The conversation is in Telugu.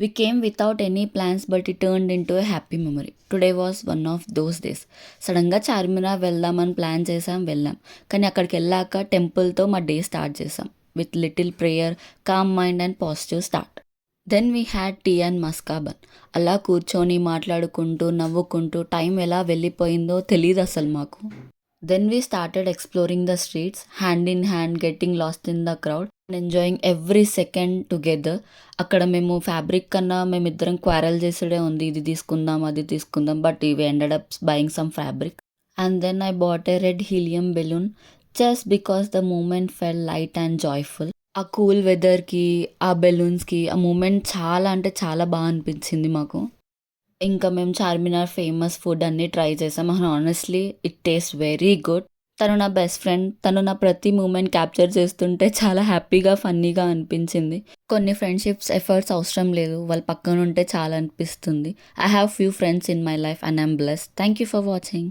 We came without any plans, but it turned into a happy memory. Today was one of those days. సడన్గా చార్మినార్ వెళ్దామని ప్లాన్ చేసాం, వెళ్ళాం. కానీ అక్కడికి వెళ్ళాక టెంపుల్తో మా డే స్టార్ట్ చేసాం. With little prayer, calm mind and positive start. Then we had tea and maska bun. అలా కూర్చొని మాట్లాడుకుంటూ నవ్వుకుంటూ టైం ఎలా వెళ్ళిపోయిందో తెలియదు అసలు మాకు. Then we started exploring the streets, hand in hand, getting lost in the crowd and enjoying every second together. అక్కడ మేము ఫ్యాబ్రిక్ కన్నా మేమిద్దరం క్వారల్ చేసేదే ఉంది, ఇది తీసుకుందాం అది తీసుకుందాం, but we ended up buying some fabric. And then I bought a red helium balloon just because the moment felt light and joyful. ఆ కూల్ వెదర్కి, ఆ బెలూన్స్కి, ఆ మూమెంట్ చాలా అంటే చాలా బాగా అనిపించింది మాకు. ఇంకా మేము చార్మినార్ ఫేమస్ ఫుడ్ అన్నీ ట్రై చేసాం. And honestly it taste very good. తను నా బెస్ట్ ఫ్రెండ్. తను నా ప్రతి మూమెంట్ క్యాప్చర్ చేస్తుంటే చాలా హ్యాపీగా, ఫన్నీగా అనిపించింది. కొన్ని ఫ్రెండ్షిప్స్ ఎఫర్ట్స్ అవసరం లేదు, వాళ్ళు పక్కన ఉంటే చాలా అనిపిస్తుంది. I have few friends in my life and I'm blessed. Thank you for watching.